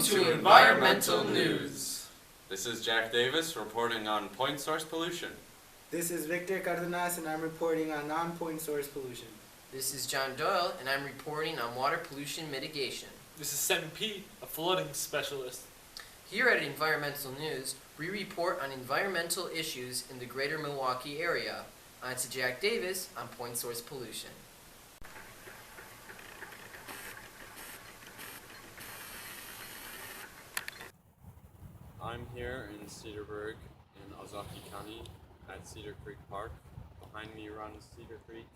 to Environmental News. This is Jack Davis reporting on point source pollution. This is Victor Cardenas and I'm reporting on non-point source pollution. This is John Doyle and I'm reporting on water pollution mitigation. This is Sam Pete, a flooding specialist. Here at Environmental News, we report on environmental issues in the greater Milwaukee area. On to Jack Davis on point source pollution. I'm here in Cedarburg in Ozaukee County at Cedar Creek Park. Behind me runs Cedar Creek.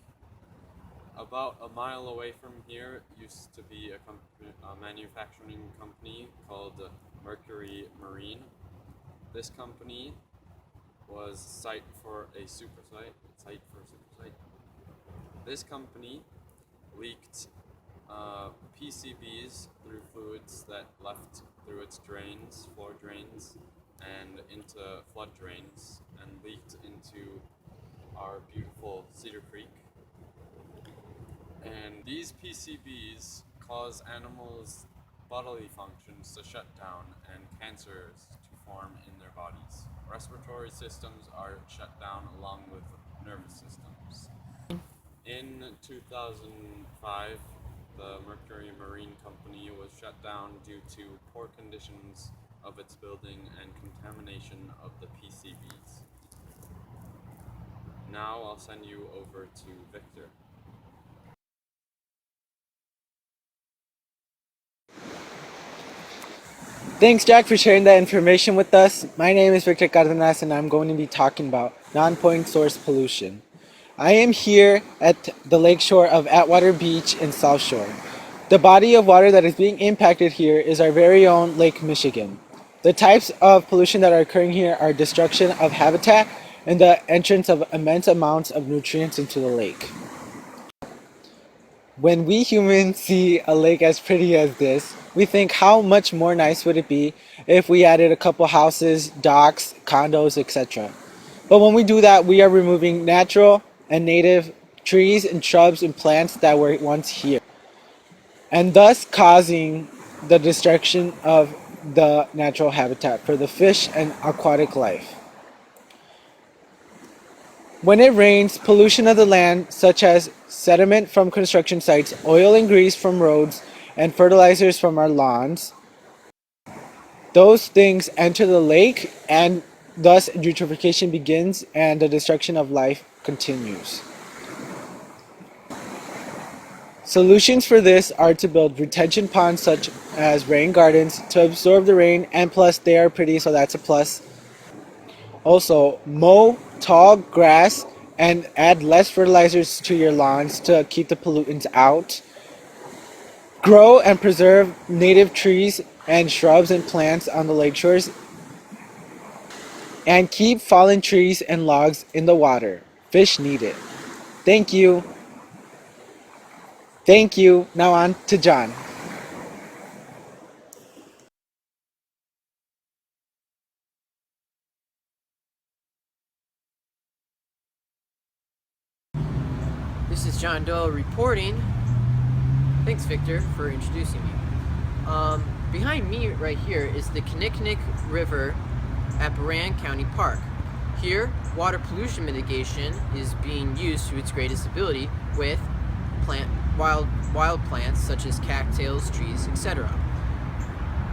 About a mile away from here used to be a manufacturing company called Mercury Marine. This company was site for a supersite. This company leaked PCBs through fluids that left through its drains, floor drains, and into flood drains, and leaked into our beautiful Cedar Creek. And these PCBs cause animals' bodily functions to shut down and cancers to form in their bodies. Respiratory systems are shut down along with nervous systems. In 2005, the Mercury Marine Company was shut down due to poor conditions of its building and contamination of the PCBs. Now I'll send you over to Victor. Thanks, Jack, for sharing that information with us. My name is Victor Cardenas and I'm going to be talking about non-point source pollution. I am here at the lakeshore of Atwater Beach in South Shore. The body of water that is being impacted here is our very own Lake Michigan. The types of pollution that are occurring here are destruction of habitat and the entrance of immense amounts of nutrients into the lake. When we humans see a lake as pretty as this, we think how much more nice would it be if we added a couple houses, docks, condos, etc. But when we do that, we are removing natural and native trees and shrubs and plants that were once here, and thus causing the destruction of the natural habitat for the fish and aquatic life. When it rains, pollution of the land, such as sediment from construction sites, oil and grease from roads, and fertilizers from our lawns, those things enter the lake, and thus eutrophication begins and the destruction of life continues. Solutions for this are to build retention ponds such as rain gardens to absorb the rain, and plus they are pretty, so that's a plus. Also, mow tall grass and add less fertilizers to your lawns to keep the pollutants out. Grow and preserve native trees and shrubs and plants on the lakeshores. And keep fallen trees and logs in the water. Fish need it. Thank you. Thank you. Now on to John. This is John Doyle reporting. Thanks, Victor, for introducing me. Behind me right here is the Kinnickinnic River at Buran County Park. Here, water pollution mitigation is being used to its greatest ability with wild plants such as cattails, trees, etc.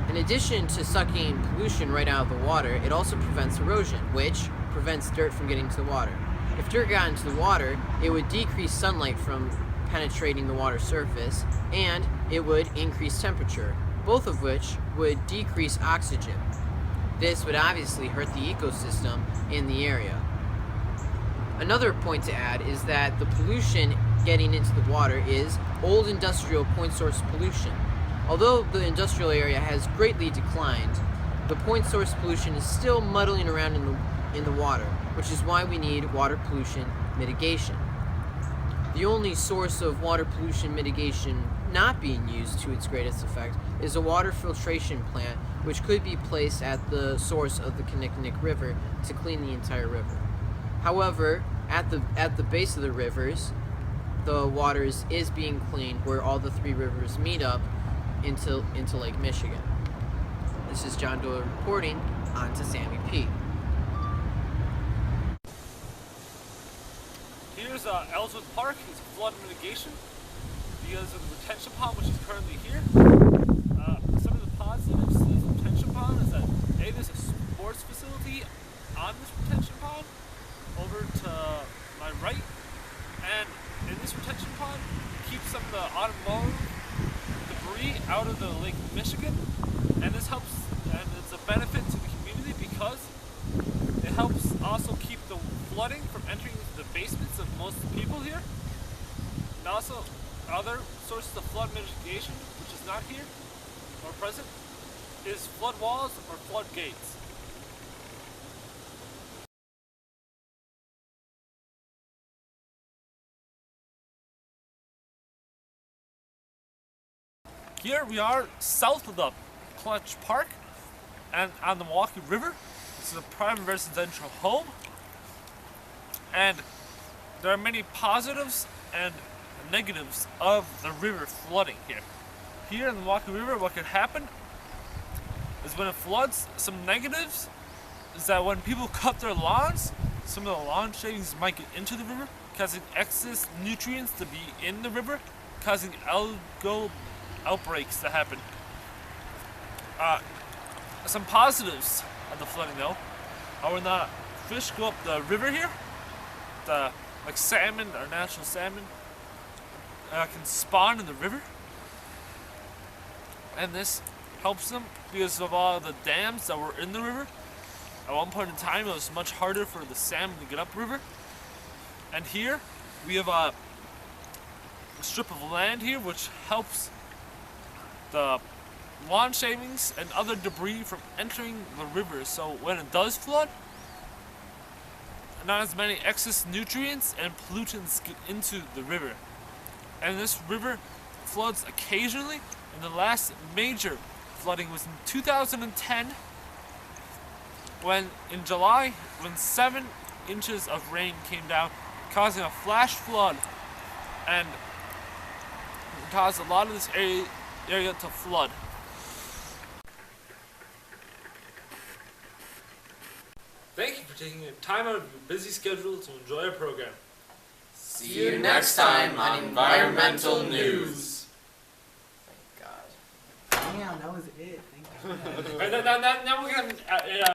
In addition to sucking pollution right out of the water, it also prevents erosion, which prevents dirt from getting to the water. If dirt got into the water, it would decrease sunlight from penetrating the water surface, and it would increase temperature, both of which would decrease oxygen. This would obviously hurt the ecosystem in the area. Another point to add is that the pollution getting into the water is old industrial point source pollution. Although the industrial area has greatly declined, the point source pollution is still muddling around in the water, which is why we need water pollution mitigation. The only source of water pollution mitigation not being used to its greatest effect is a water filtration plant, which could be placed at the source of the Kinnickinnic River to clean the entire river. However, at the base of the rivers, the water is being cleaned where all the three rivers meet up into Lake Michigan. This is John Doyle reporting. On to Sammy P. Here's Ellsworth Park. It's flood mitigation because of the retention pond, which is currently here. Some of the positives of this retention pond is that there's a sports facility on this retention pond over to my right, and in this retention pond keeps some of the automotive debris out of the Lake Michigan, and this helps, and it's a benefit to the community because it helps also keep the flooding from entering into the basements of most people here. And also other sources of flood mitigation, which is not here or present, is flood walls or flood gates. Here we are south of the Clutch Park and on the Milwaukee River. This is a private residential home, and there are many positives and negatives of the river flooding here. Here in the Milwaukee River, what could happen is when it floods, some negatives is that when people cut their lawns, some of the lawn shavings might get into the river, causing excess nutrients to be in the river, causing algal outbreaks to happen. Some positives of the flooding though are when the fish go up the river here, like salmon or natural salmon can spawn in the river, and this helps them because of all the dams that were in the river. At one point in time it was much harder for the salmon to get up river, and here we have a strip of land here which helps the lawn shavings and other debris from entering the river, so when it does flood, not as many excess nutrients and pollutants get into the river. And this river floods occasionally, and the last major flooding was in 2010 when in July, when 7 inches of rain came down, causing a flash flood and caused a lot of this area to flood. Thank you for taking time out of your busy schedule to enjoy our program. See you next time on Environmental News. Thank God. Damn, that was it. Thank you. Alright, now we're gonna